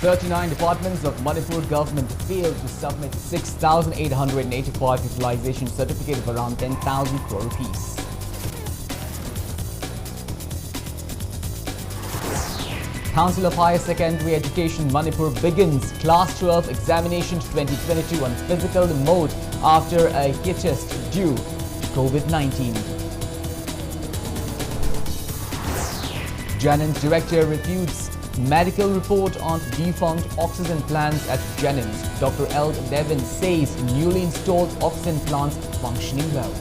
39 departments of Manipur government failed to submit 6,885 utilization certificate of around 10,000 crore rupees. Council of Higher Secondary Education Manipur begins Class 12 examinations 2022 on physical mode after a hiatus due to COVID-19. Jennings director refutes medical report on defunct oxygen plants at Jennings. Dr. L. Devin says newly installed oxygen plants functioning well.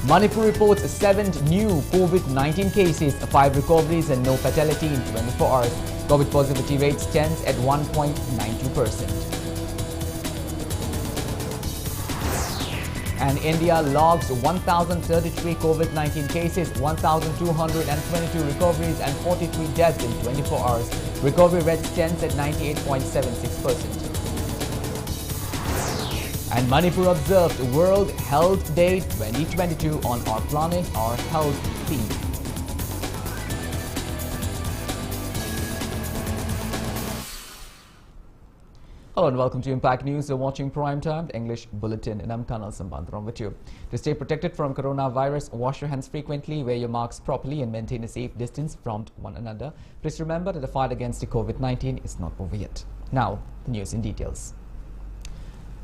Manipur reports 7 new COVID-19 cases, 5 recoveries and no fatality in 24 hours. COVID positivity rate stands at 1.92%. And India logs 1,033 COVID-19 cases, 1,222 recoveries and 43 deaths in 24 hours. Recovery rate stands at 98.76%. And Manipur observed World Health Day 2022 on Our Planet, Our Health theme. Hello and welcome to Impact News. You're watching Primetime English Bulletin, and I'm KANEL SHAMBANDURAM with you. To stay protected from coronavirus, wash your hands frequently, wear your masks properly and maintain a safe distance from one another. Please remember that the fight against the COVID-19 is not over yet. Now, the news in details.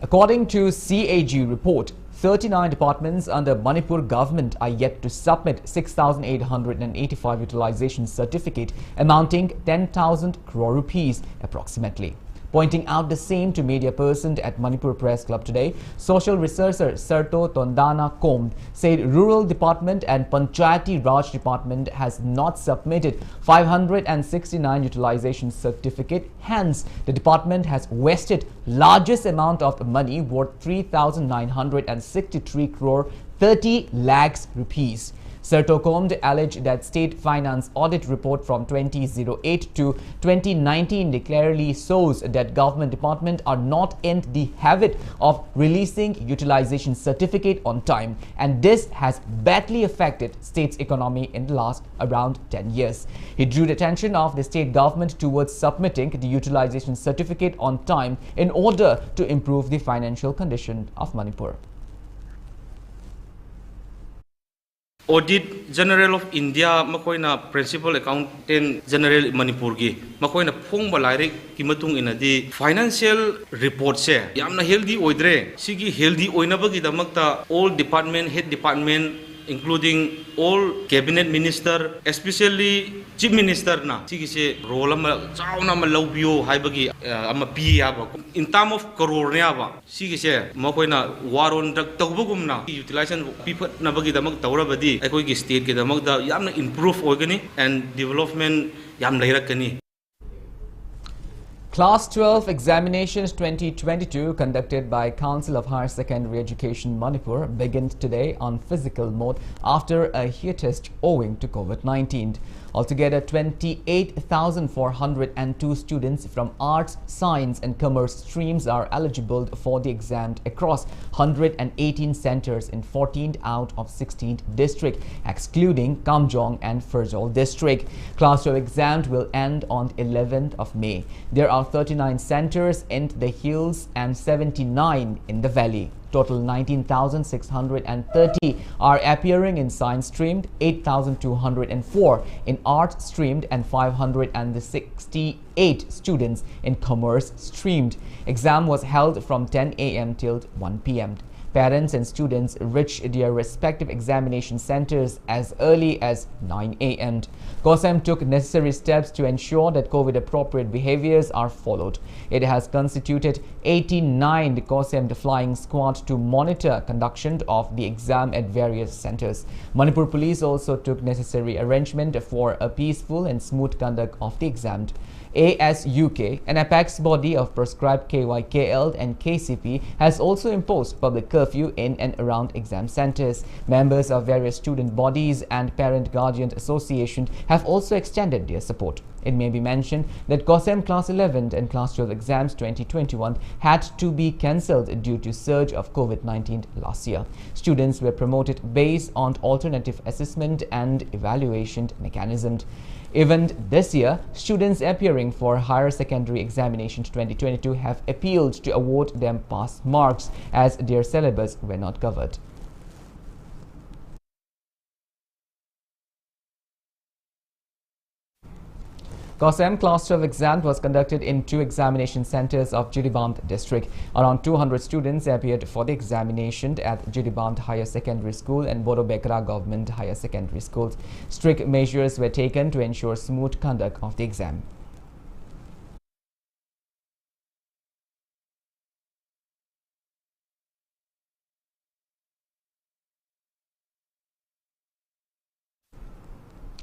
According to CAG report, 39 departments under Manipur government are yet to submit 6,885 utilization certificate amounting 10,000 crore rupees approximately. Pointing out the same to media person at Manipur Press Club today, social researcher Sarto Tondana Komd said Rural Department and Panchayati Raj Department has not submitted 569 utilization certificate. Hence, the department has wasted largest amount of money worth 3,963 crore 30 lakhs rupees. Sarto Komd alleged that State Finance Audit Report from 2008 to 2019 clearly shows that government departments are not in the habit of releasing utilization certificate on time, and this has badly affected state's economy in the last around 10 years. He drew the attention of the state government towards submitting the utilization certificate on time in order to improve the financial condition of Manipur. Audit General of India makoina Principal Accountant General Manipur gi makoina phong balairik ki matung ina di financial report se yamna healthy oidre sigi healthy oinabagi damakta all department head department including all cabinet minister, especially chief minister na sigi se role ma chauna ma lobio haibagi ama pi aba in term of crore ne aba sigi se makoina waron dak tawbugumna utilization people na bagi damak tawrabadi aikoi gi state ke damak da yamna improve ogani and development yam lairakani. Class 12 examinations 2022 conducted by Council of Higher Secondary Education Manipur begin today on physical mode after a hiatus owing to COVID-19. Altogether, 28,402 students from arts, science and commerce streams are eligible for the exam across 118 centers in 14th out of 16th district, excluding Kamjong and Ferjol district. Class 12 exams will end on 11th of May. There are 39 centers in the hills and 79 in the valley. Total 19,630 are appearing in science streamed, 8,204 in art streamed and 568 students in commerce streamed. Exam was held from 10 a.m. till 1 p.m. Parents and students reach their respective examination centers as early as 9 a.m. KOSEM took necessary steps to ensure that COVID-appropriate behaviors are followed. It has constituted 89 KOSEM flying squad to monitor conduction of the exam at various centers. Manipur Police also took necessary arrangement for a peaceful and smooth conduct of the exam. ASUK, an apex body of proscribed KYKL and KCP, has also imposed public curfew in and around exam centers. Members of various student bodies and parent-guardian associations have also extended their support. It may be mentioned that KOSEM Class 11 and Class 12 exams 2021 had to be cancelled due to surge of COVID-19 last year. Students were promoted based on alternative assessment and evaluation mechanisms. Even this year, students appearing for higher secondary examinations 2022 have appealed to award them pass marks as their syllabus were not covered. KOSEM Class 12 exam was conducted in 2 examination centers of Jiribamd district. Around 200 students appeared for the examination at Jiribamd Higher Secondary School and Bodo Bekra Government Higher Secondary Schools. Strict measures were taken to ensure smooth conduct of the exam.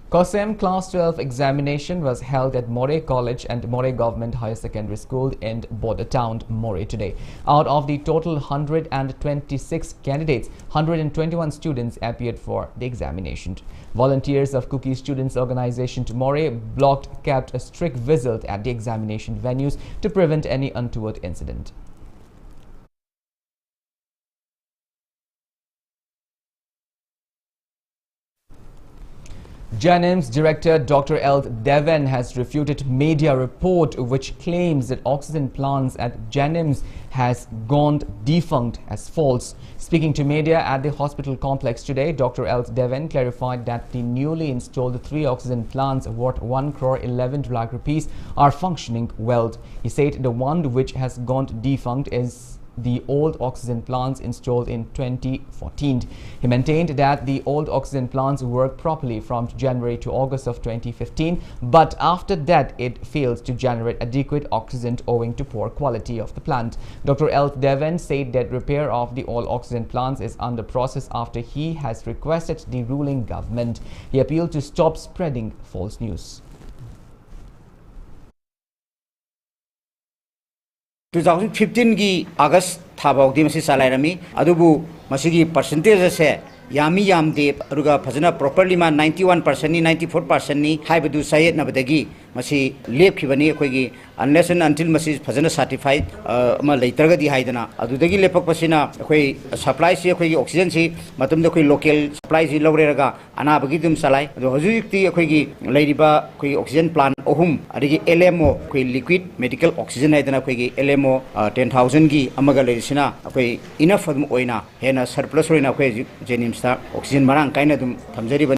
KOSEM Class 12 examination was held at Moray College and Moray Government Higher Secondary School in Border Town, Moray today. Out of the total 126 candidates, 121 students appeared for the examination. Volunteers of Cookie Students Organization Moray blocked kept a strict vigilant at the examination venues to prevent any untoward incident. JANIMS Director Dr. L. Devan has refuted media report which claims that oxygen plants at JANIMS has gone defunct as false. Speaking to media at the hospital complex today, Dr. L. Devan clarified that the newly installed 3 oxygen plants worth 1 crore 11 lakh rupees are functioning well. He said the one which has gone defunct is the old oxygen plants installed in 2014. He maintained that the old oxygen plants worked properly from January to August of 2015, but after that it failed to generate adequate oxygen owing to poor quality of the plant. Dr. L. Devan said that repair of the old oxygen plants is under process after he has requested the ruling government. He appealed to stop spreading false news. 2015 की अगस्त थाबाउदी मसी सालाइरमी अदुबु मसीगी percentage से यामी यामदे अरुगा फजना properly मा 91% नि 94% नि हाइबदु सायत नबदगी मसी लेपखिबनी अखोगी अनलेस एंड अंटिल मसी फजना सर्टिफाइड अमा लेतरगदी हाइदना अदुदगी लेपकपसिना अखोई सप्लाई से अखोगी ऑक्सीजन सी मतमदे अखोई लोकल सप्लाई सी लौरेरगा अनाबगी दुम सलाई अदु हजुक्ति अखोगी लेरिबा अखोई ऑक्सीजन प्लान अहुम अदिगी एलएमओ अखोई लिक्विड मेडिकल ऑक्सीजन हाइदना अखोगी एलएमओ 10000 की अमगा लेरिसिना अखोई इनफ अदुम ओइना हेना सरप्लस ओइना अखोई जेनिम्स ता ऑक्सीजन मरांग काइना दुम थमजरिबा.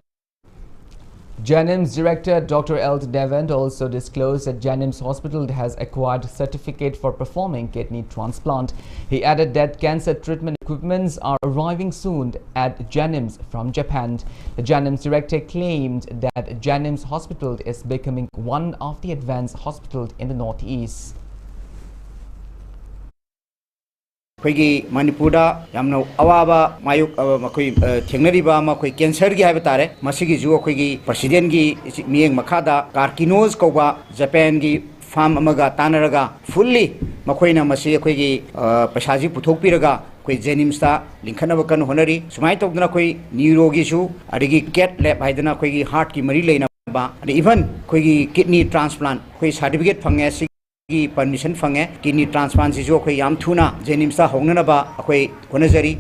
JANIMS Director Dr. L. Devan also disclosed that JANIMS Hospital has acquired certificate for performing kidney transplant. He added that cancer treatment equipments are arriving soon at JANIMS from Japan. The JANIMS Director claimed that JANIMS Hospital is becoming one of the advanced hospitals in the Northeast. अखोई मणिपुरदा यामनो अवाबा मायुक मखोई थेंगनरिबा मखोई cancer की हाइबा तारे मसिगी जु अखोई president की मियेंग मखादा कार्किनोज कौबा Japan की farm अमगा तानरगा fully मखोइना मसी अखोई पैसाजी पुथोकपिरगा अखोई जेनिम्स ता लिंखनब कन होनरी सुमाय तौदना अखोई न्यूरोगिसु अदिगी कैट लैब हाइदना अखोई हार्ट की मरी लेना बा इवन अखोई किडनी ट्रांसप्लांट अखोई सर्टिफिकेट फंगे की परमिशन फंगे किडनी ट्रांसप्लांट से जो अखोई याम थुना जेनिम्स ता होंगनबा अखोई होनजरी.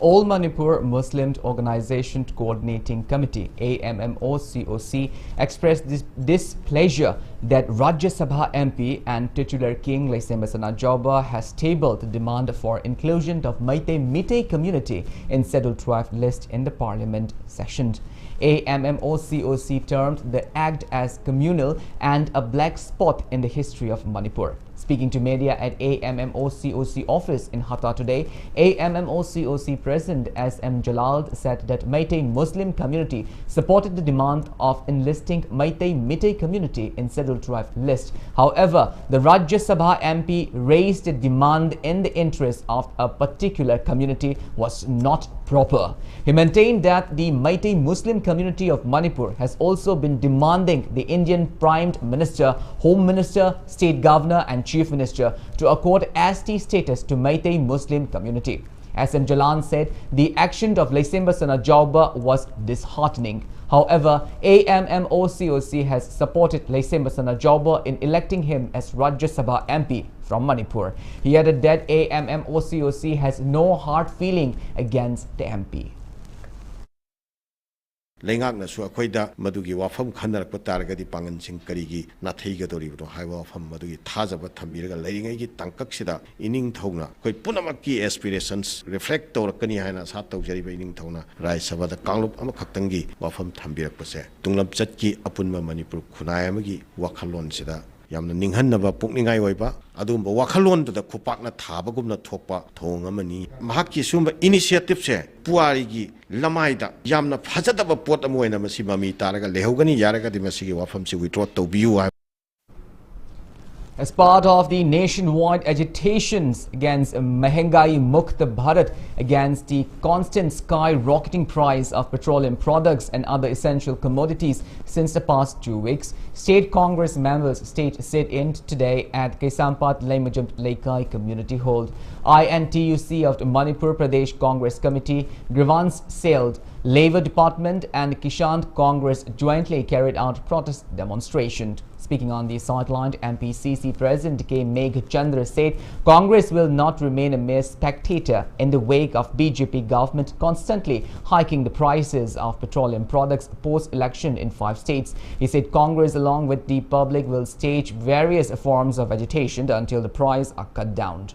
All Manipur Muslim Organization Coordinating Committee AMMOCOC expressed displeasure that Rajya Sabha MP and titular King Laisemba Sanajauba has tabled the demand for inclusion of Meitei community in scheduled tribe list in the parliament session. AMMOCOC termed the act as communal and a black spot in the history of Manipur. Speaking to media at AMMOCOC office in Hatta today, AMMOCOC President S.M. Jalal said that Meitei Muslim community supported the demand of enlisting Meitei community in scheduled tribe list. However, the Rajya Sabha MP raised the demand in the interest of a particular community was not proper. He maintained that the Meitei Muslim community of Manipur has also been demanding the Indian Prime Minister, Home Minister, State Governor and Chief Minister to accord ST status to Meitei Muslim community. S.M. Jalan said the action of Laisemba Sanajauba was disheartening. However, AMMOCOC has supported Laisemba Sanajauba in electing him as Rajya Sabha MP from Manipur. He added that AMMOCOC has no hard feeling against the MP. ꯂꯩꯉꯥꯛꯅꯁꯨ ꯑꯩꯈꯣꯏꯗ ꯃꯗꯨꯒꯤ ꯋꯥꯐꯝ ꯈꯟꯅꯔꯛꯄ ꯇꯥꯔꯒꯗꯤ ꯄꯥꯡꯒꯜꯁꯤꯡ ꯀꯔꯤꯒꯤ ꯅꯥꯊꯩꯒꯗꯧꯔꯤꯕꯅꯣ ꯍꯥꯏꯕ ꯋꯥꯐꯝ ꯃꯗꯨꯒꯤ ꯊꯥꯖꯕ ꯊꯝꯕꯤꯔꯒ ꯂꯩꯔꯤꯉꯩꯒꯤ ꯇꯥꯡꯀꯛꯁꯤꯗ ꯏꯅꯤꯡꯊꯧꯅ ꯑꯩꯈꯣꯏ ꯄꯨꯝꯅꯃꯛꯀꯤ ꯑꯦꯁꯄꯤꯔꯦꯁꯟꯁ ꯔꯤꯐ꯭ꯂꯦꯛ ꯇꯧꯔꯛꯀꯅꯤ ꯍꯥꯏꯅ ꯑꯁꯥ ꯇꯧꯖꯔꯤꯕ ꯏꯅꯤꯡꯊꯧꯅ ꯔꯥꯖ꯭ꯌ ꯁꯚꯥꯗ ꯀꯥꯡꯂꯨꯞ ꯑꯃꯈꯛꯇꯪꯒꯤ ꯋꯥꯐꯝ ꯊꯝꯕꯤꯔꯛꯄꯁꯦ ꯇꯨꯡꯂꯝꯆꯠꯀꯤ ꯑꯄꯨꯟꯕ ꯃꯅꯤꯄꯨꯔ ꯈꯨꯟꯅꯥꯏ ꯑꯃꯒꯤ ꯋꯥꯈꯜꯂꯣꯟꯁꯤꯗ ꯌꯥꯝꯅ ꯅꯤꯡꯍꯟꯅꯕ ꯄꯨꯛꯅꯤꯡꯉꯥꯏ ꯑꯣꯏꯕ ꯑꯗꯨꯒꯨꯝꯕ ꯋꯥꯈꯜꯂꯣꯟꯗꯨꯗ ꯈꯨꯄꯥꯛꯅ ꯊꯥꯕꯒꯨꯝꯅ ꯊꯣꯛꯄ ꯊꯧꯑꯣꯡ ꯑꯃꯅꯤ ꯃꯍꯥꯛꯀꯤ ꯁꯨꯝꯕ ꯏꯅꯤꯁꯤꯌꯦꯇꯤꯚꯁꯦ ꯄꯨꯋꯥꯔꯤꯒꯤ ꯂꯃꯥꯏꯗ ꯌꯥꯝꯅ ꯐꯖꯗꯕ ꯄꯣꯠ ꯑꯃ ꯑꯣꯏꯅ ꯃꯁꯤ ꯃꯃꯤ ꯇꯥꯔꯒ ꯂꯩꯍꯧꯒꯅꯤ ꯌꯥꯔꯒꯗꯤ ꯃꯁꯤꯒꯤ ꯋꯥꯐꯝꯁꯤ ꯋꯤꯗ꯭ꯔꯣ ꯇꯧꯕꯤꯌꯨ ꯍꯥꯏꯕ As part of the nationwide agitations against Mehengai Mukt Bharat, against the constant skyrocketing price of petroleum products and other essential commodities since the past 2 weeks, State Congress members stage sit-in today at Kesampat Lemujum Leikai Community Hall. INTUC of the Manipur Pradesh Congress Committee, Grievance Sailed, Labour Department and Kishan Congress jointly carried out protest demonstration. Speaking on the sideline, MPCC President K. Megh Chandra said Congress will not remain a mere spectator in the wake of BJP government constantly hiking the prices of petroleum products post-election in 5 states. He said Congress along with the public will stage various forms of agitation until the price are cut down.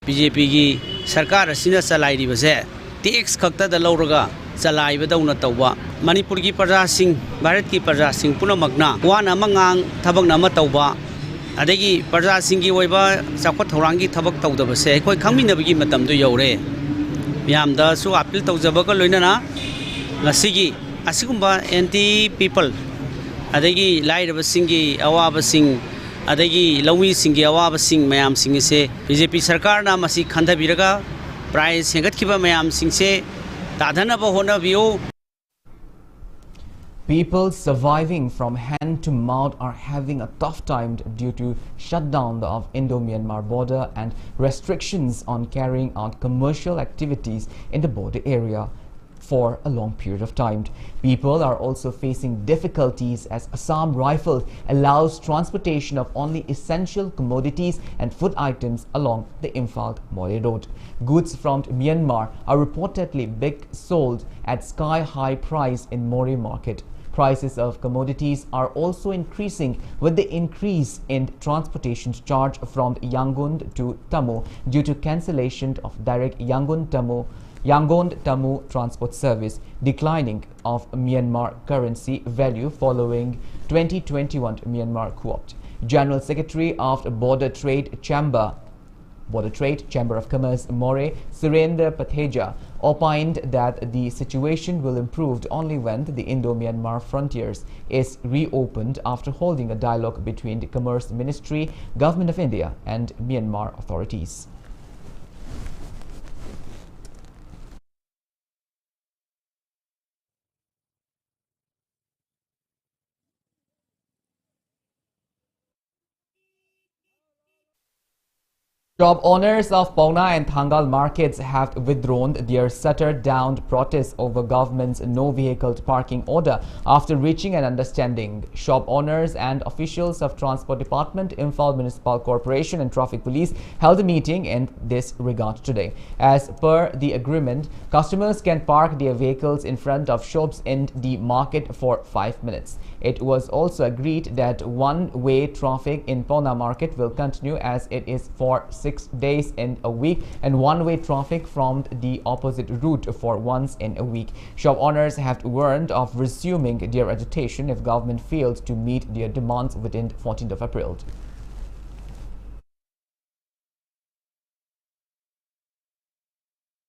BJP की सरकार असिना चलाई बसे tax खक्ता the लौरगा चलाई बदौना तौबा मणिपुर की प्रजा सिंह भारत की प्रजा सिंह पुनमकना वान अमंगांग थबक नम तौबा अदगी प्रजा सिंह की ओइबा चाखत थौरांगी थबक तौदबसे अखोय खंगमिनबगी मतम दु यौरे यामदा सु अपील तौजबक लोइनना ngasiगी असिगुंबा एंटी पीपल अदगी लाइरब सिंगी अवाब सिंह अदगी लौमी सिंगी अवाब सिंह मयाम सिंह से बीजेपी सरकार ना मसी खंधबिरगा प्राइस हेंगतखिबा मयाम सिंह से ताधनब होनबियो. People surviving from hand to mouth are having a tough time due to shutdown of Indo-Myanmar border and restrictions on carrying out commercial activities in the border area for a long period of time. People are also facing difficulties as Assam Rifle allows transportation of only essential commodities and food items along the Imphal-More road. Goods from Myanmar are reportedly being sold at sky-high price in More market. Prices of commodities are also increasing with the increase in transportation charge from Yangon to Tamil due to cancellation of direct Yangon-Tamil transport service, declining of Myanmar currency value following 2021 Myanmar co-opt. General Secretary of Border Trade Chamber of Commerce More, Surendra Patheja, opined that the situation will improve only when the Indo-Myanmar frontiers is reopened after holding a dialogue between the Commerce Ministry, Government of India and Myanmar authorities. Shop owners of Pauna and Thangal markets have withdrawn their shuttered-down protests over government's no-vehicle parking order after reaching an understanding. Shop owners and officials of Transport Department, Imphal Municipal Corporation and Traffic Police held a meeting in this regard today. As per the agreement, customers can park their vehicles in front of shops in the market for 5 minutes. It was also agreed that one-way traffic in Pauna market will continue as it is for 6 days in a week and one-way traffic from the opposite route for once in a week. Shop owners have warned of resuming their agitation if government fails to meet their demands within 14th of April.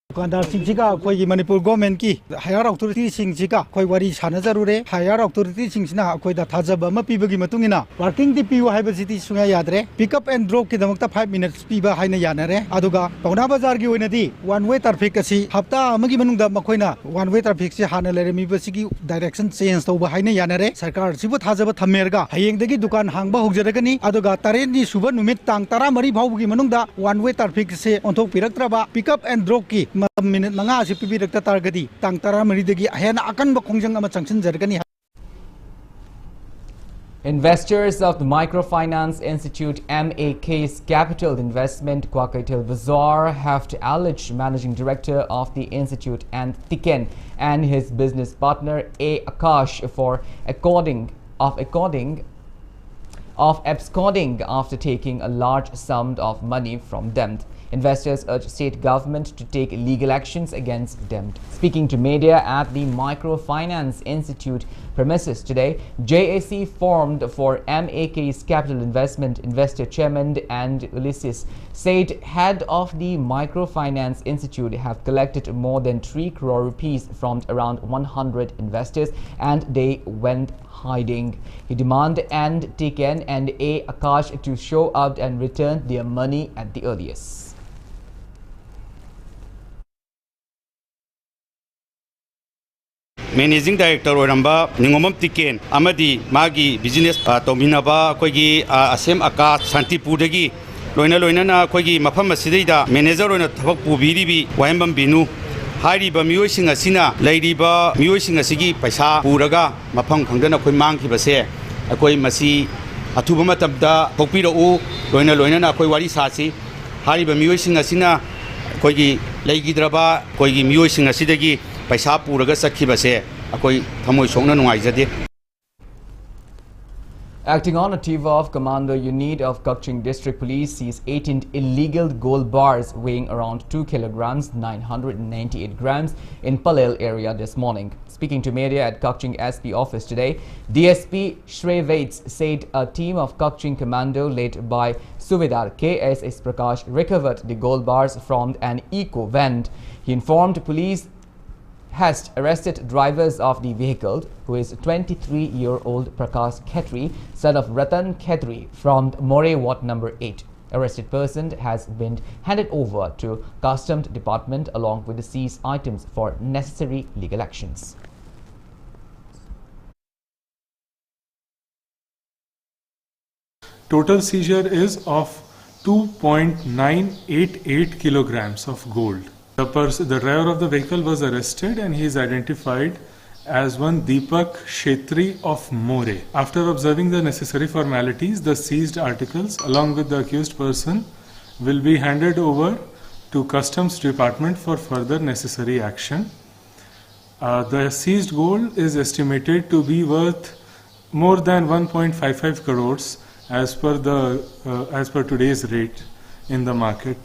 दुकानदार सिंह अखोई Manipur government की higher authority Singh अखोई वारी सानजरुरे higher authority Singh अखोई थाजब अमा पीबगी मतुंगिना parking दी पियो हाइबसिटी Sunga यादरे pickup and drop की दमकता 5 minutes पीबा हाइना यानरे अदुगा पौना बाजार की ओइनदी वन वे ट्रैफिक असि हप्ता अमगी मनुंगदा मखोइना वन वे ट्रैफिक से हाना लेरेमी बसिगी डायरेक्शन चेंज तौबा हाइना यानरे सरकार सिबु थाजब थमेरगा हयेंगदगी दुकान हांगबा होगजरगनी अदुगा तारेनी सुबह नुमित तांग 13 फाउबगी मनुंगदा वन वे ट्रैफिक से ओंथोक पिरक्त्रबा पिकअप एंड ड्रॉप की मिनट मंगा से पीबीरक्ता तारगदी तांग 13 अहेन अकनब खोंजंग अमा चंगसन जरगनी. Investors of the Microfinance Institute MAK's Capital Investment Kwakaitel Bazaar have to allege Managing Director of the Institute and Tiken and his business partner A. Akash for absconding after taking a large sum of money from them. Investors urge state government to take legal actions against them. Speaking to media at the Microfinance Institute premises today, JAC formed for MAK's Capital Investment Investor Chairman and Ulysses said head of the Microfinance Institute have collected more than 3 crore rupees from around 100 investors and they went hiding. He demanded and Tiken and A. Akash to show up and return their money at the earliest. Managing Director Oramba Ningomam Tiken Amadi Magi Business Tominaba Kogi Asem Aka Santipudagi Loina Loina Kogi Mapama Sidida Manager on a Tapu Biribi Wambam Binu Hari Bamuising a Sina Lady Ba Muising a Sigi Paisa Puraga Mapam Kangana Kuimang Kibase Akoi Masi Atubamataba Popiro U Loina Loina Koiwari Sasi Hari Bamuising a Sina Kogi Lagi Draba Kogi Muising a Sidagi Paisa Puraga Sakibase Akoi Tamoi Songna Nuaizade. Acting on a TIVA of Commander Unit of Kaching District Police seized 18 illegal gold bars weighing around 2 kilograms 998 grams in Palel area this morning. Speaking to media at Kaching SP office today, DSP Shreyvates said a team of Kaching Commando led by Suvidar KSS Prakash recovered the gold bars from an eco van. He informed police has arrested drivers of the vehicle, who is 23-year-old Prakash Khetri, son of Ratan Khetri from More Ward number 8. Arrested person has been handed over to Customs Department along with the seized items for necessary legal actions. Total seizure is of 2.988 kilograms of gold. The driver of the vehicle was arrested and he is identified as one Deepak Shetri of More. After observing the necessary formalities, the seized articles along with the accused person will be handed over to Customs Department for further necessary action. The seized gold is estimated to be worth more than 1.55 crores as per today's rate in the market.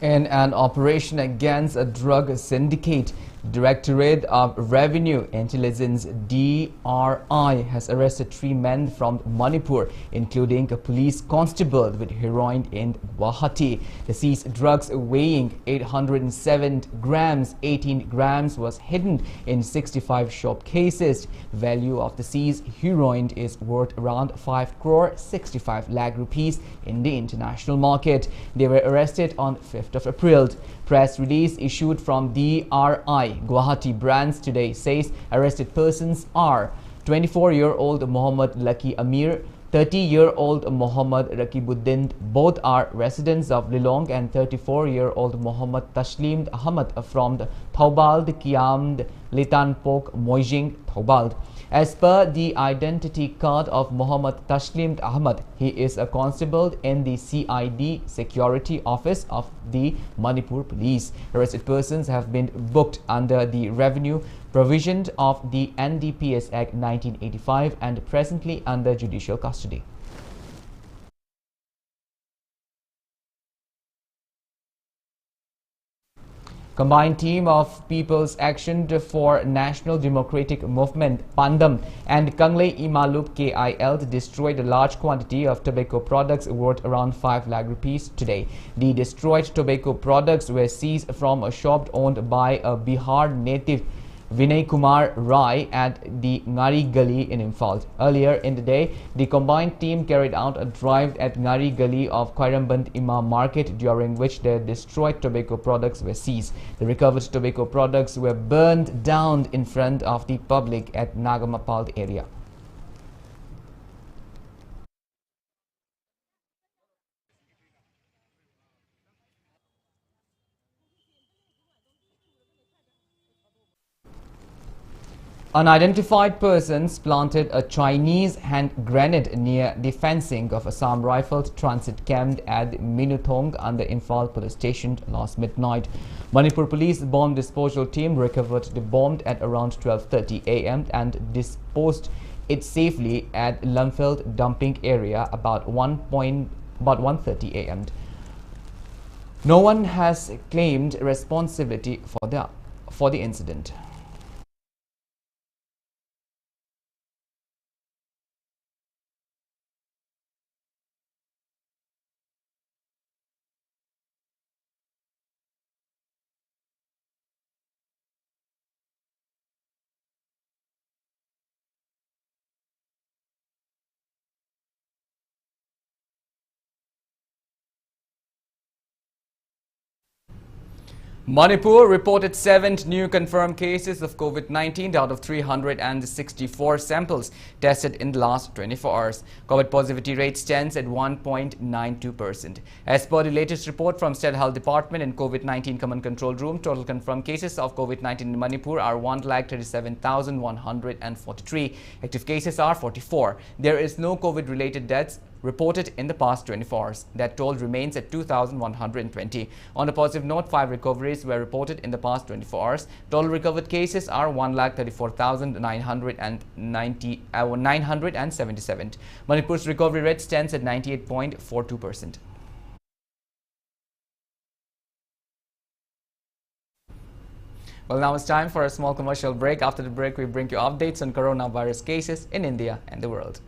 In an operation against a drug syndicate, Directorate of Revenue Intelligence DRI has arrested 3 men from Manipur, including a police constable with heroin in Guwahati. The seized drugs weighing 807 grams, 18 grams was hidden in 65 shop cases. Value of the seized heroin is worth around 5 crore 65 lakh rupees in the international market. They were arrested on 5th of April. Press release issued from DRI Guwahati branch today says arrested persons are 24-year-old Mohammad Lucky Amir, 30-year-old Mohammad Rakibuddin. Both are residents of Lilong, and 34-year-old Mohammad Tashlim Ahmad from Thoubald Kiamd Litanpok Moijing Thoubald. As per the identity card of Mohammad Tashlim Ahmad, he is a constable in the CID Security Office of the Manipur Police. Arrested persons have been booked under the revenue provision of the NDPS Act 1985 and presently under judicial custody. Combined team of People's Action for National Democratic Movement Pandam and Kanglei Imalup KIL destroyed a large quantity of tobacco products worth around 5 lakh rupees today. The destroyed tobacco products were seized from a shop owned by a Bihar native Vinay Kumar Rai at the Ngari Gali in Imphal. Earlier in the day, the combined team carried out a drive at Ngari Gali of Khairamband Imam Market, during which the destroyed tobacco products were seized. The recovered tobacco products were burned down in front of the public at Nagamapal area. Unidentified persons planted a Chinese hand grenade near the fencing of Assam Rifled Transit Camp at Minuthong under Imphal police station last midnight. Manipur police bomb disposal team recovered the bomb at around 12:30 a.m. and disposed it safely at Lumfield dumping area about 1:30 a.m. No one has claimed responsibility for the incident. Manipur reported 7 new confirmed cases of COVID-19 out of 364 samples tested in the last 24 hours. COVID positivity rate stands at 1.92%. As per the latest report from State Health Department and COVID-19 Command Control Room, total confirmed cases of COVID-19 in Manipur are 137,143. Active cases are 44. There is no COVID-related deaths reported in the past 24 hours. That toll remains at 2,120. On a positive note, 5 recoveries were reported in the past 24 hours. Total recovered cases are 1,34,977. Manipur's recovery rate stands at 98.42%. Well, now it's time for a small commercial break. After the break, we bring you updates on coronavirus cases in India and the world.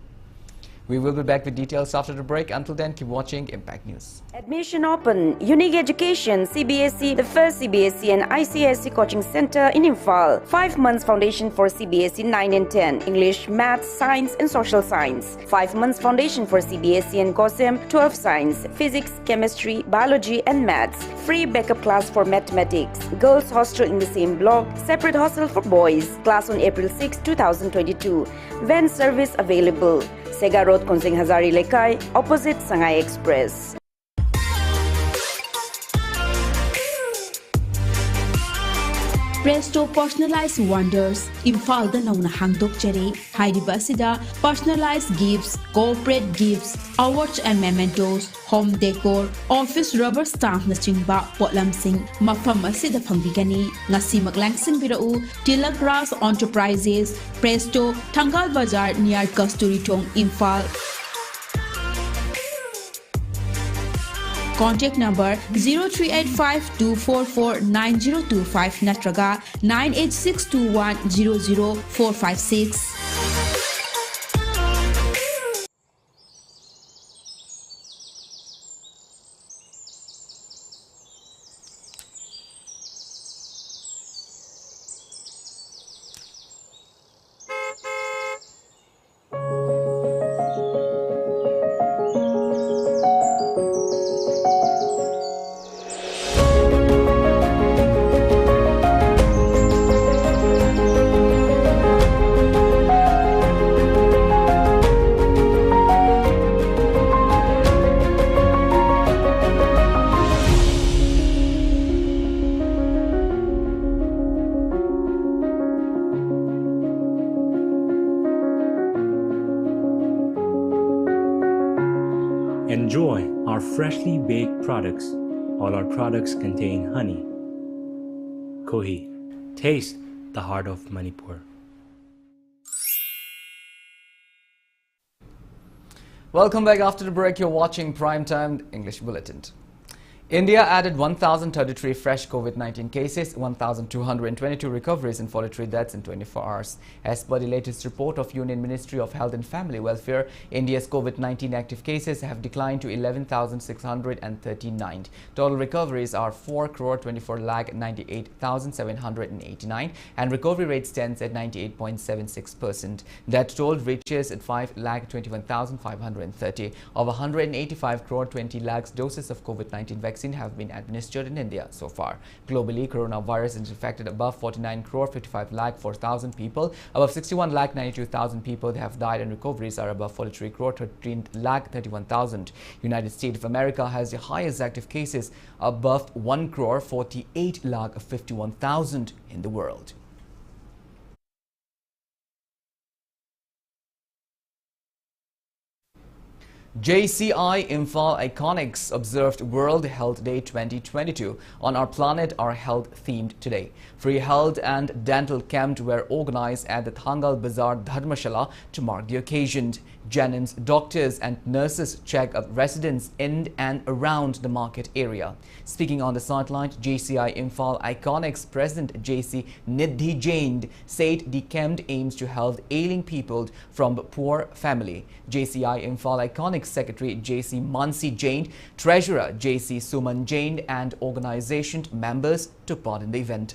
We will be back with details after the break. Until then, keep watching Impact News. Admission open. Unique Education, CBSE, the first CBSE and ICSE coaching center in Imphal. 5 months foundation for CBSE 9 and 10. English, Maths, Science and Social Science. 5 months foundation for CBSE and COSEM 12 Science, Physics, Chemistry, Biology and Maths. Free backup class for Mathematics. Girls hostel in the same block. Separate hostel for boys. Class on April 6, 2022. Van service available. Sega Road, Konsing Hazari Lekai, opposite Sangai Express. Presto Personalized Wonders, Imphal da nauna hangdok jare, hairiba asida personalized gifts, corporate gifts, awards and mementos, home decor, office rubber stamp na chingba potlamsing mafam asida phangbigani. Ngasi maglangsing birau Tilak Ras Enterprises, Presto, Thangal Bazar near Kasturi Tong, Imphal. Contact number 0385-244-9025 natraga 98621-00456. Enjoy our freshly baked products. All our products contain honey. Kohi, taste the heart of Manipur. Welcome back after the break. You're watching Primetime English Bulletin. India added 1,033 fresh COVID-19 cases, 1,222 recoveries and 43 deaths in 24 hours. As per the latest report of Union Ministry of Health and Family Welfare, India's COVID-19 active cases have declined to 11,639. Total recoveries are 4,24,98,789 and recovery rate stands at 98.76%. That total reaches at 5,21,530. Of 185 crore 20 lakhs doses of COVID-19 vaccine have been administered in India so far. Globally, coronavirus has infected above 49 crore 55 lakh 4,000 people. Above 61 lakh 92,000 people have died and recoveries are above 43 crore 13 lakh 31,000. United States of America has the highest active cases above 1 crore 48 lakh 51,000 in the world. JCI Imphal Iconics observed World Health Day 2022 on Our Planet, Our Health themed today. Free health and dental camps were organized at the Thangal Bazaar Dharmashala to mark the occasion. Janims, doctors and nurses check up residents in and around the market area. Speaking on the sideline, JCI Imphal Iconics President JC Nidhi Jain said the camp aims to help ailing people from poor family. JCI Imphal Iconics Secretary JC Mansi Jain, Treasurer JC Suman Jain and organization members took part in the event.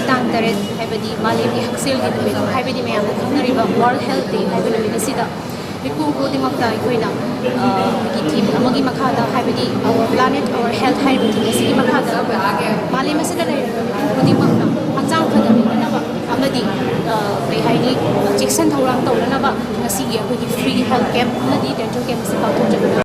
Tang Taret, Habadi, Malay, Haxil, Habadi Mayam, World Health Day, Habadi Sida, Riku Holding of the Equina, team, Amagi Makada, Habadi, Our Planet, Our Health, Habadi, City Makada, Malay Masada, Holding Makna, Azam Kadami, Amadi, Behidi, Jackson Torang, Toranaba, Nasiya, with free health camp, Amadi, dental camp,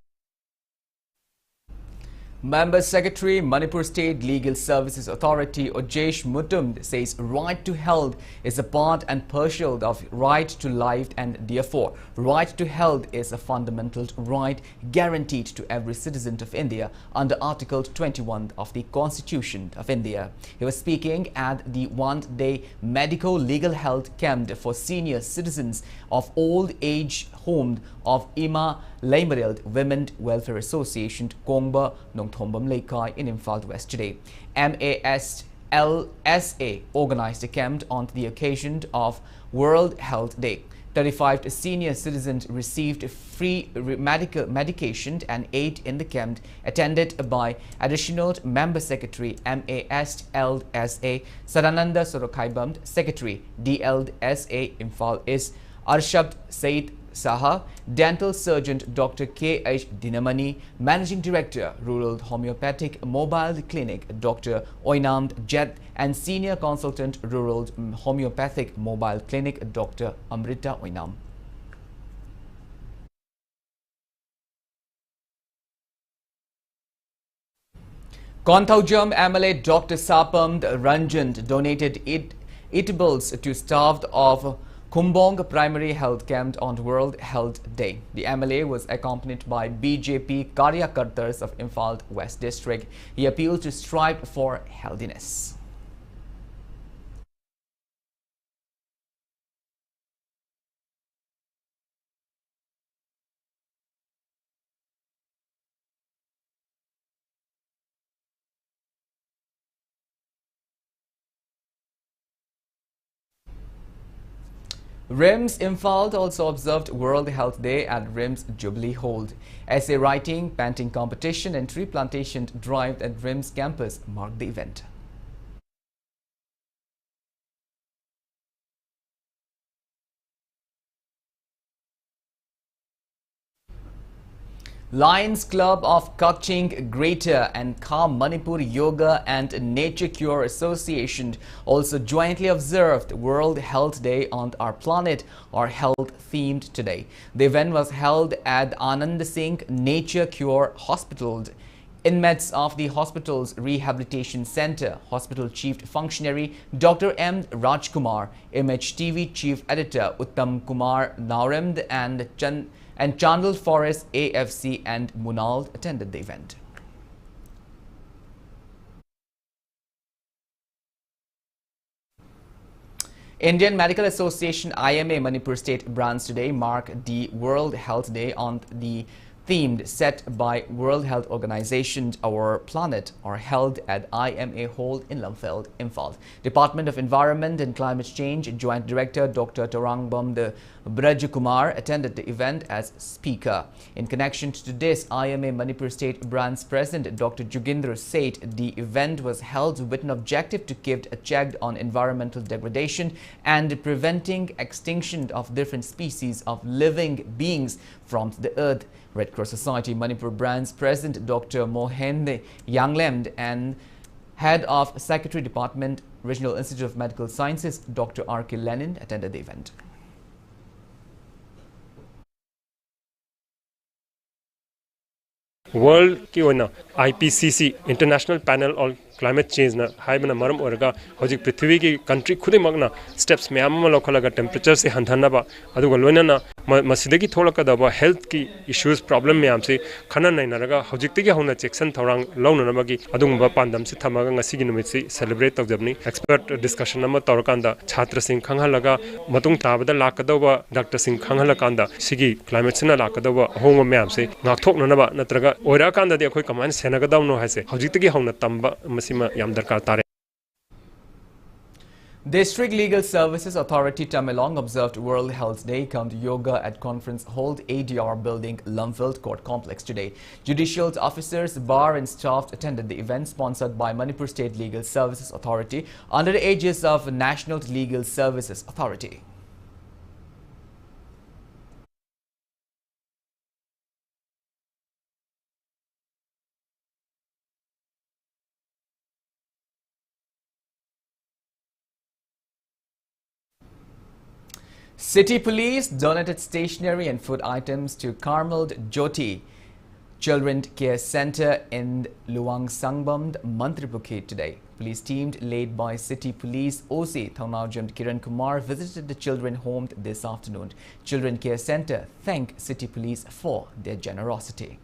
Member Secretary, Manipur State Legal Services Authority Ojesh Mutumd says right to health is a part and parcel of right to life and therefore right to health is a fundamental right guaranteed to every citizen of India under Article 21 of the Constitution of India. He was speaking at the one-day medical legal health camp for senior citizens of old age home of Ima Laimarild Women Welfare Association, Kongba, Nongthombam Laikai in Imphal West today. MASLSA organized a camp on the occasion of World Health Day. 35 senior citizens received free medication and aid in the camp, attended by additional Member Secretary MASLSA Sadananda Sorokhaibam, Secretary DLSA Imphal is Arshad Said Saha, Dental Surgeon Dr. K.H. Dinamani, Managing Director, Rural Homeopathic Mobile Clinic Dr. Oinamd Jet and Senior Consultant, Rural Homeopathic Mobile Clinic Dr. Amrita Oinam. Konthaujam MLA Dr. Sapamd Ranjan donated eatables to staff of Kumbong Primary Health Camp on World Health Day. The MLA was accompanied by BJP Karyakartas of Imphal West District. He appealed to strive for healthiness. RIMS Imphal also observed World Health Day at RIMS Jubilee Hall. Essay writing, painting competition and tree plantation drive at RIMS campus marked the event. Lions Club of Kaching Greater and Ka Manipur Yoga and Nature Cure Association also jointly observed World Health Day on Our Planet, Our Health themed today. The event was held at Anand Singh Nature Cure Hospital. Inmates of the hospital's rehabilitation center, hospital chief functionary Dr. M. Rajkumar, MHTV chief editor Uttam Kumar Nauremd and Chandal Forest AFC and Munal attended the event. Indian Medical Association IMA Manipur State branch today marked the World Health Day on the themed set by World Health Organization, Our Planet, Our Health at IMA Hall in Lumfeld, Imphal. Department of Environment and Climate Change Joint Director Dr. Torangbam Brajakumar attended the event as speaker. In connection to this, IMA Manipur State branch President Dr. Jugindra said the event was held with an objective to keep a check on environmental degradation and preventing extinction of different species of living beings from the earth. Red Cross Society Manipur branch President Dr. Mohende Yanglemd and Head of Secretary Department, Regional Institute of Medical Sciences, Dr. R.K. Lenin attended the event. World की ओना IPCC international panel climate change na haibana maram oraga hojik prithvi ki country khudai magna steps mayam ma lokhalaga temperature se handhanaba aduga loinana masidagi tholakadaba health ki issues problem mayam se khana nainaraga hojiktigi hauna section thorang launanabagi adungba pandam se thamaga ngasigi numit se celebrate tawjabni expert discussion ama tawrakanda chhatra sing khanghalaga matung tabada lakadaba doctor sing khangalakanda sigi climate sina lakadaba hongma mayam se ngakthoknanaba natraga oira kanda de akhoi kaman senagadawno haise hojiktigi hauna tamba masima yam darkar tare. District Legal Services Authority Tamelong observed World Health Day come to yoga at conference hall ADR building Lumfield Court Complex today. Judicial officers, bar and staff attended the event sponsored by Manipur State Legal Services Authority under the aegis of National Legal Services Authority. City Police donated stationery and food items to Carmel Jyoti Children Care Center in Luang Sangbam, Manipur today. Police team led by City Police OC Thaunajam Kiran Kumar visited the children home this afternoon. Children Care Center thanked City Police for their generosity.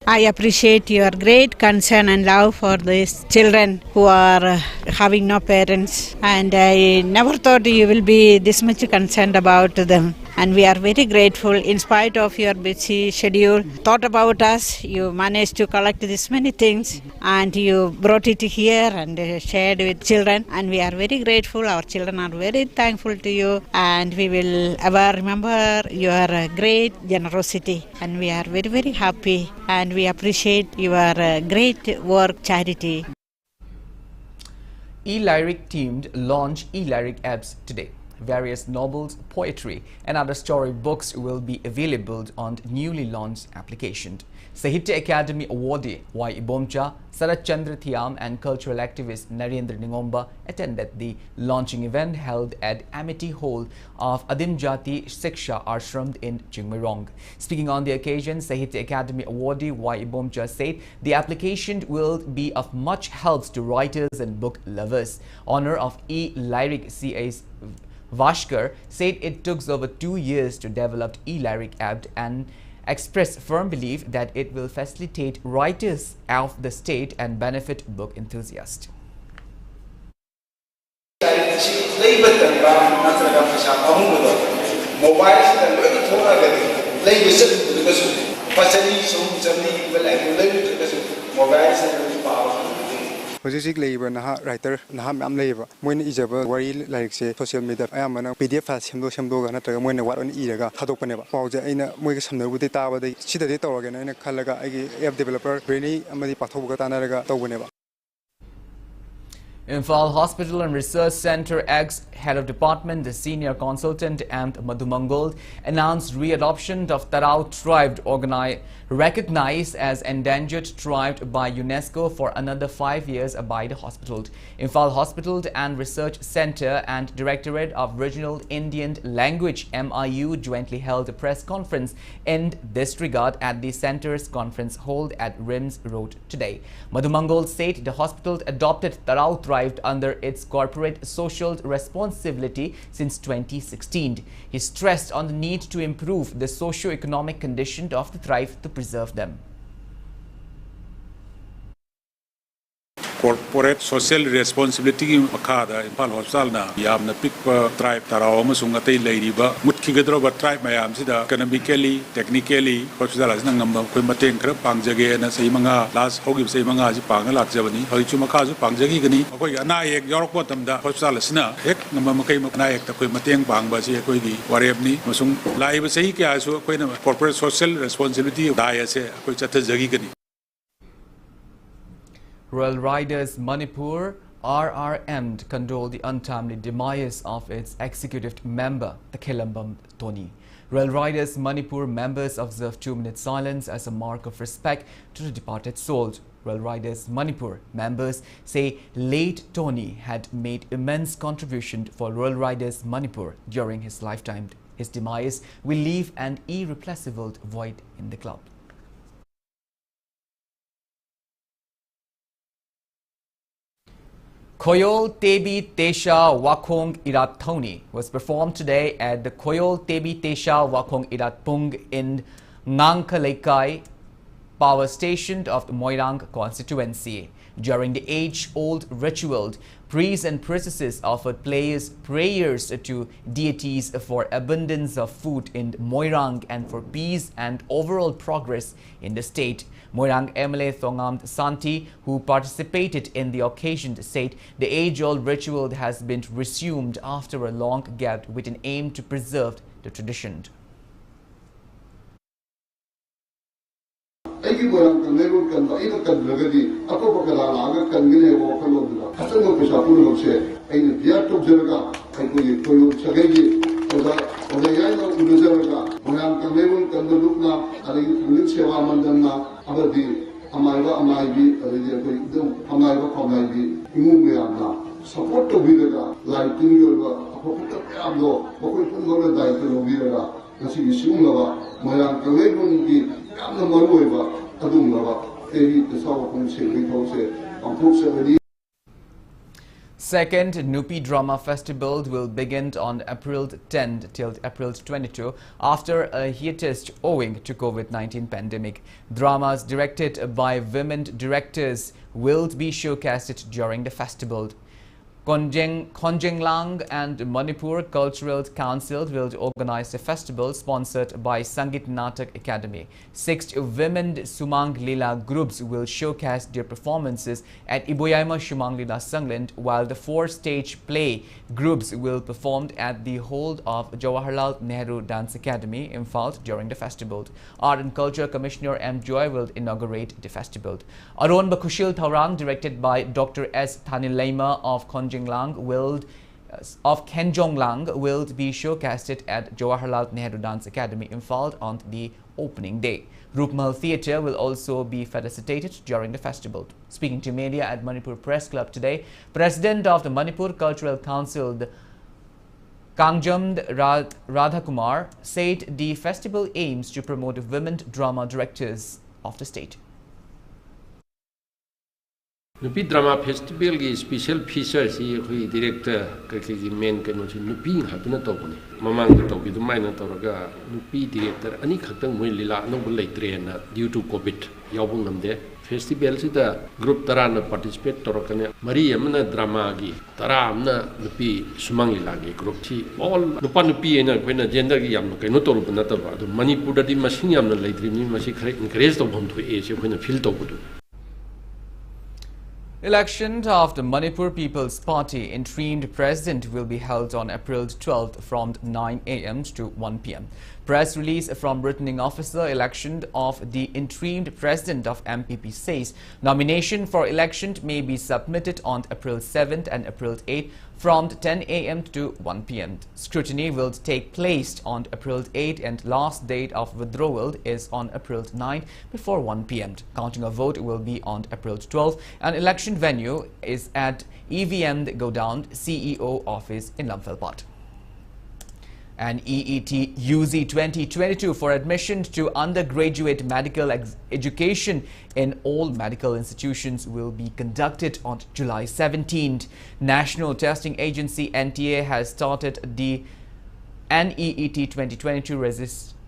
I appreciate your great concern and love for these children who are having no parents, and I never thought you will be this much concerned about them. And we are very grateful. In spite of your busy schedule, thought about us, you managed to collect this many things and you brought it here and shared with children, and we are very grateful. Our children are very thankful to you, and we will ever remember your great generosity, and we are very, very happy, and we appreciate your great work, charity. E-Lyric teamed launched E-Lyric apps today. Various novels, poetry and other story books will be available on newly launched application. Sahitya Academy awardee Y. Ibomcha, Sarat Chandra Thiam and cultural activist Narendra Ningomba attended the launching event held at Amity Hall of Adim Jati Shiksha Ashram in Chingmarong. Speaking on the occasion, Sahitya Academy awardee Y. Ibomcha said the application will be of much help to writers and book lovers. Honor of E-Lyric C.A. Vashkar said it took over 2 years to develop E-Lyric app and expressed firm belief that it will facilitate writers of the state and benefit book enthusiasts. Hojik labor naha writer naha mam labor moin ijaba wari like se social media ayamana PDF file semdo ga natraga moin wat on iraga thadokpaneba pawje aina moiga samnabuti tabadai sidade tawraga na khalaga agi app developer reni amadi pathobuga tanaraga tawbaneba. Imphal Hospital and Research Center ex-head of department, the senior consultant and Madhu Mangold announced readoption of Tarau tribe recognized as endangered tribe by UNESCO for another 5 years by the hospital. Imphal Hospital and Research Center and Directorate of Regional Indian Language MIU jointly held a press conference in this regard at the center's conference hall at Rims Road today. Madhu Mangold said the hospital adopted Tarau tribe under its corporate social responsibility since 2016. He stressed on the need to improve the socio-economic condition of the tribe to preserve them. Corporate social responsibility ki makada Imphal Hospital na yamna pikpa tribe taraw amasung atay layriba mutkigadroba tribe mayam sida economically technically hospital asna ngamba koi mateng khara pangjage na sei manga last hogib sei manga ji pangna lakjabani hoichu makha ju pangjagi gani koi ana ek yorok potamda hospital asna ek ngamba makai makna ek ta koi mateng pangba ji koi gi warebni masung laiba sei kya su koi na corporate social responsibility daya se koi chatha jagi gani. Royal Riders Manipur RRM condoled the untimely demise of its executive member, the Kelambam Tony. Royal Riders Manipur members observed 2-minute silence as a mark of respect to the departed soul. Royal Riders Manipur. Members say late Tony had made immense contribution for Royal Riders Manipur during his lifetime. His demise will leave an irreplaceable void in the club. Koyol Tebi Tesha Wakong Irathoni was performed today at the Koyol Tebi Tesha Wakong Irathpung in Ngangkalekai power station of the Moirang constituency. During the age-old ritual, priests and priestesses offered prayers to deities for abundance of food in Moirang and for peace and overall progress in the state. Moirang MLA Thongam Santi, who participated in the occasion, said the age-old ritual has been resumed after a long gap with an aim to preserve the tradition. Support to be the lighting your Second Nupi Drama Festival will begin on April 10 till April 22 after a hiatus owing to COVID-19 pandemic. Dramas directed by women directors will be showcased during the festival. Konjenglang and Manipur Cultural Council will organize a festival sponsored by Sangit Natak Academy. 6 women Sumang Lila groups will showcase their performances at Iboyaima Sumang Lila Sangland, while the 4 stage play groups will perform at the hold of Jawaharlal Nehru Dance Academy in Imphal during the festival. Art and Culture Commissioner M. Joy will inaugurate the festival. Aron Bakushil Thaurang, directed by Dr. S. Thanilaima of Konjenglang will be showcased at Jawaharlal Nehru Dance Academy in Imphal on the opening day. Rupmal Theatre will also be facilitated during the festival. Speaking to media at Manipur Press Club today, President of the Manipur Cultural Council, Kangjamd Radhakumar, said the festival aims to promote women drama directors of the state. Nupi Drama Festival ki special feature si khui director ki main kano si nupi hapna tawni mamang tawgi dumaina tawraga nupi director ani khaktang moi lila no leitre na due to covid yawbung namde festival si da group tara na participate torakane mari amna drama gi tara amna nupi sumang lila gi group chi all nupa nupi ena koina gender gi yam kaino torup na ta ba Manipur da di masing yamna leitre ni masi khare encourage to bom tho e se koina feel to budu. Election of the Manipur People's Party interim president will be held on April 12th from 9 a.m. to 1 p.m. Press release from returning officer election of the interim president of MPP says nomination for election may be submitted on April 7th and April 8th from 10 a.m. to 1 p.m. Scrutiny will take place on April 8 and last date of withdrawal is on April 9 before 1 p.m. Counting of vote will be on April 12 and election venue is at EVM Godown CEO office in Lamphel. And EET UZ 2022 for admission to undergraduate medical education in all medical institutions will be conducted on July 17th. National Testing Agency NTA has started the NEET 2022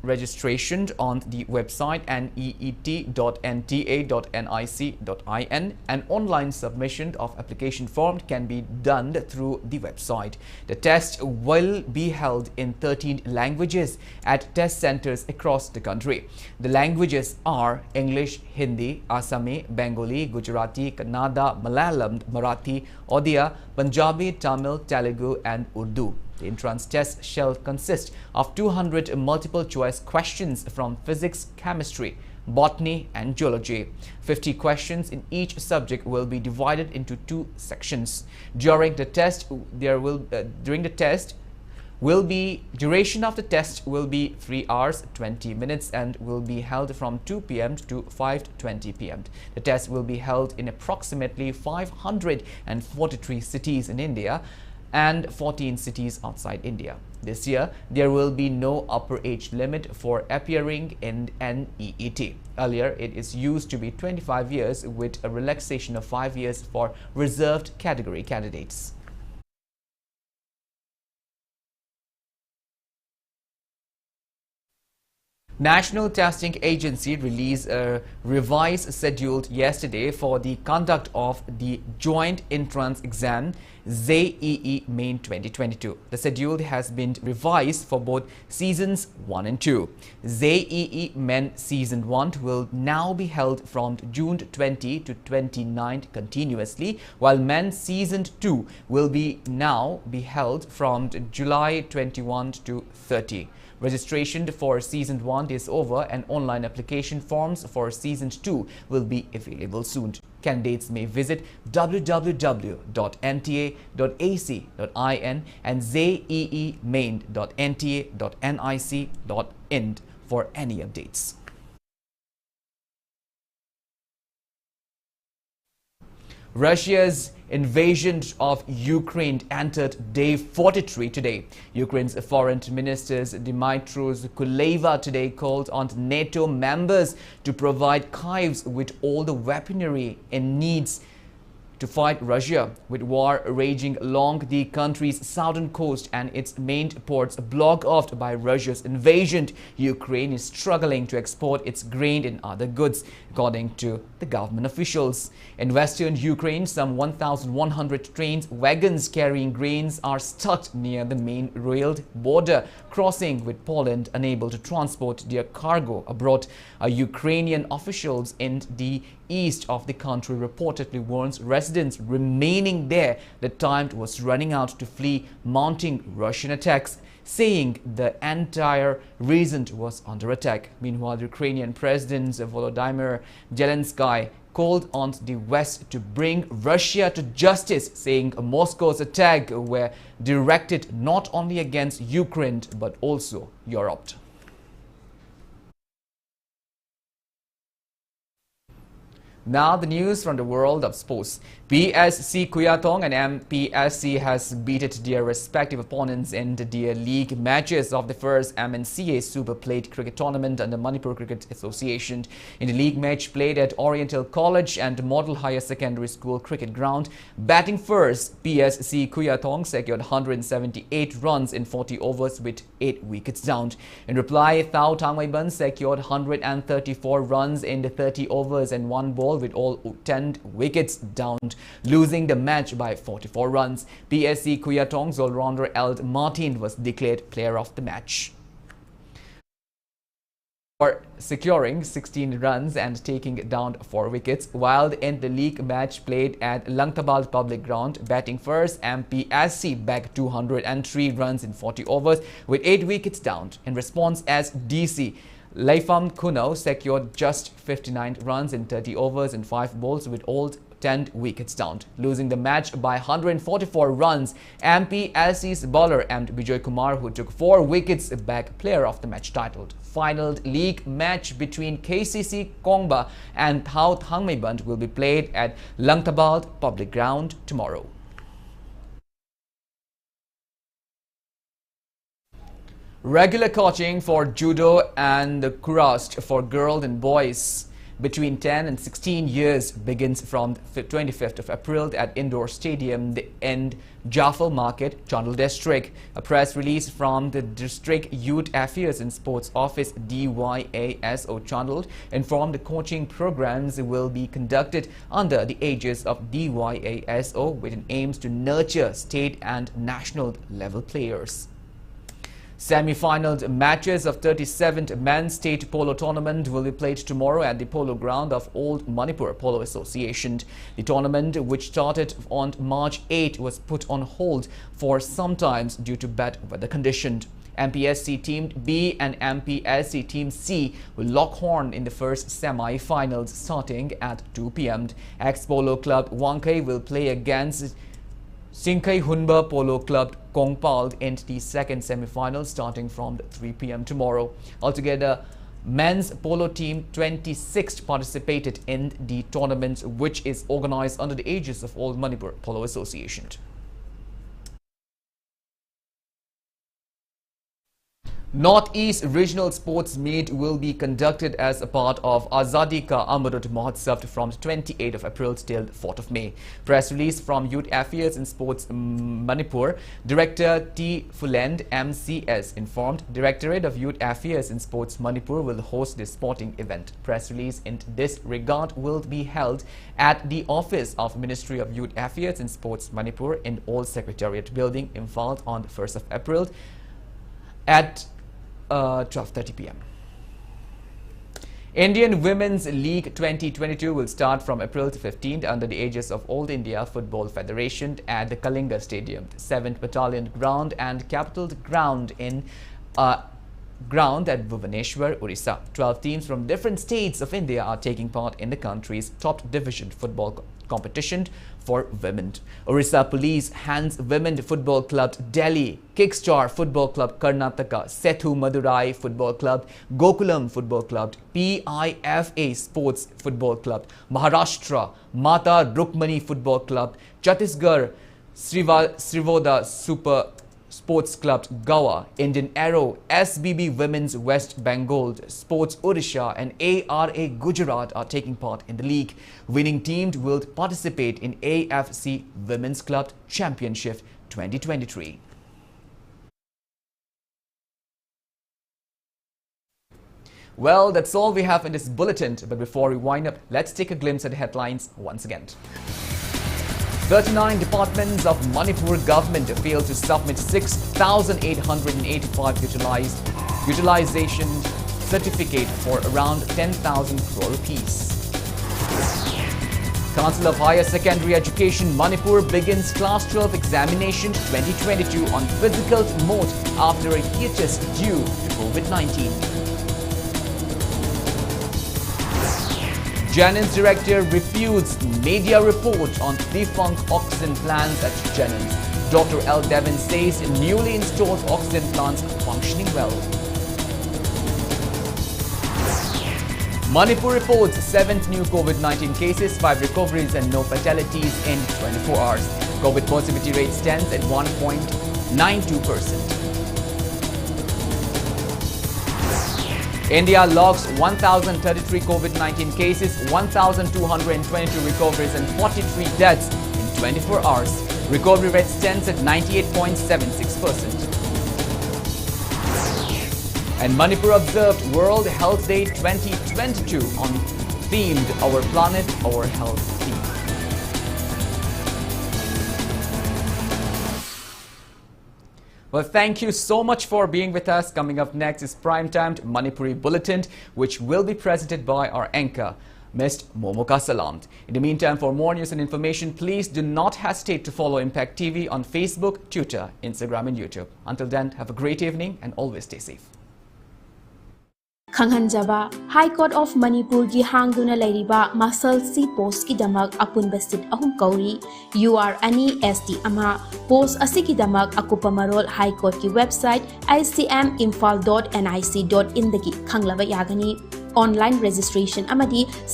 registration on the website neet.nta.nic.in. An online submission of application form can be done through the website. The test will be held in 13 languages at test centers across the country. The languages are English, Hindi, Assami, Bengali, Gujarati, Kannada, Malayalam, Marathi, Odia, Punjabi, Tamil, Telugu and Urdu. The entrance test shall consist of 200 multiple-choice questions from physics, chemistry, botany and geology. 50 questions in each subject will be divided into 2 sections. During the test, Duration of the test will be 3 hours 20 minutes and will be held from 2 p.m. to 5:20 p.m. The test will be held in approximately 543 cities in India and 14 cities outside India. This year, there will be no upper age limit for appearing in NEET. Earlier, it used to be 25 years with a relaxation of 5 years for reserved category candidates. National Testing Agency released a revised schedule yesterday for the conduct of the Joint Entrance Exam JEE Main 2022. The schedule has been revised for both Seasons 1 and 2. JEE Main Season 1 will now be held from June 20 to 29 continuously, while Main Season 2 will now be held from July 21 to 30. Registration for Season 1 is over and online application forms for Season 2 will be available soon. Candidates may visit www.nta.ac.in and zeemain.nta.nic.in for any updates. Russia's invasion of Ukraine entered day 43 today. Ukraine's foreign minister Dmytro Kuleba today called on NATO members to provide Kyiv with all the weaponry it needs to fight Russia. With war raging along the country's southern coast and its main ports blocked off by Russia's invasion, Ukraine is struggling to export its grain and other goods, according to the government officials. In western Ukraine, some 1,100 trains, wagons carrying grains are stuck near the main railed border crossing with Poland, unable to transport their cargo abroad. Ukrainian officials in the east of the country reportedly warns residents remaining there that time was running out to flee mounting Russian attacks, saying the entire region was under attack. Meanwhile, Ukrainian President Volodymyr Zelensky called on the West to bring Russia to justice, saying Moscow's attack were directed not only against Ukraine but also Europe. Now the news from the world of sports. PSC Kuyatong and MPSC has beaten their respective opponents in their league matches of the first MNCA Super Plate cricket tournament under Manipur Cricket Association. In the league match played at Oriental College and Model Higher Secondary School cricket ground, batting first, PSC Kuyatong secured 178 runs in 40 overs with 8 wickets down. In reply, Thao Thangmaiban secured 134 runs in the 30 overs and 1 ball with all 10 wickets down, losing the match by 44 runs. PSC Kuyatong's all-rounder Eld Martin was declared player of the match for securing 16 runs and taking down 4 wickets. While in the league match played at Langtabal Public Ground, batting first, MPSC bagged 203 runs in 40 overs with 8 wickets down. In response, as DC Laifam Kuno secured just 59 runs in 30 overs and 5 balls with all 10 wickets down, losing the match by 144 runs. MPSC's bowler M. Bijoy Kumar, who took 4 wickets, bagged player of the match title. Final league match between KCC Kongba and Thao Thangmaiban will be played at Langtabal Public Ground tomorrow. Regular coaching for judo and kurash for girls and boys between 10 and 16 years begins from 25th of April at Indoor Stadium in Jaffa Market, Chandal District. A press release from the District Youth Affairs and Sports Office DYASO Chandal informed the coaching programs will be conducted under the aegis of DYASO with an aim to nurture state and national level players. Semi-final matches of 37th Men's State Polo Tournament will be played tomorrow at the polo ground of Old Manipur Polo Association. The tournament, which started on March 8, was put on hold for some time due to bad weather conditions. MPSC Team B and MPSC Team C will lock horn in the first semi-finals starting at 2 p.m. Ex-Polo Club Wankai will play against Singkai Hunba Polo Club Kongpal end the second semi-final starting from 3 p.m. tomorrow. Altogether, men's polo team 26 participated in the tournament, which is organized under the aegis of All Manipur Polo Association. Northeast Regional Sports Meet will be conducted as a part of Azadi Ka Amrit Mahotsav from 28th of April till 4th of May. Press release from Youth Affairs and Sports Manipur, Director T. Fulend MCS informed Directorate of Youth Affairs and Sports Manipur will host this sporting event. Press release in this regard will be held at the office of Ministry of Youth Affairs and Sports Manipur in Old Secretariat Building, Imphal on the 1st of April at 12:30 p.m. Indian Women's League 2022 will start from April 15th under the aegis of All India Football Federation at the Kalinga Stadium, 7th Battalion Ground and Capital Ground in ground at Bhubaneswar, Orissa. 12 teams from different states of India are taking part in the country's top division football competition for women. Orissa Police hands Women Football Club Delhi, Kickstar Football Club Karnataka, Sethu Madurai Football Club, Gokulam Football Club, PIFA Sports Football Club, Maharashtra, Mata Rukmani Football Club, Chhattisgarh, Srivoda Super Sports Club Goa, Indian Arrow, SBB Women's West Bengal, Sports Odisha and ARA Gujarat are taking part in the league. Winning teams will participate in AFC Women's Club Championship 2023. Well, that's all we have in this bulletin, but before we wind up, let's take a glimpse at the headlines once again. 39 departments of Manipur government failed to submit 6,885 utilization certificate for around 10,000 crore rupees. Council of Higher Secondary Education Manipur begins Class 12 examination 2022 on physical mode after a hiatus due to COVID-19. Jennings director refutes media report on defunct oxygen plants at Jennings. Dr. L. Devin says newly installed oxygen plants are functioning well. Manipur reports 7th new COVID-19 cases, 5 recoveries and no fatalities in 24 hours. COVID positivity rate stands at 1.92%. India logs 1,033 COVID-19 cases, 1,222 recoveries and 43 deaths in 24 hours. Recovery rate stands at 98.76%. And Manipur observed World Health Day 2022 on themed Our Planet, Our Health theme. Well, thank you so much for being with us. Coming up next is prime-timed Manipuri Bulletin, which will be presented by our anchor, Ms. Momoka Salam. In the meantime, for more news and information, please do not hesitate to follow Impact TV on Facebook, Twitter, Instagram and YouTube. Until then, have a great evening and always stay safe. Khanghanjaba High Court of Manipur gi hangduna leiriba Muscle C post ki damak apun basit ahum kauri UR ani ST ama post asiki damak akupa marol High Court ki website icminfal.nic.in dagi khanglaba yagani online registration amadi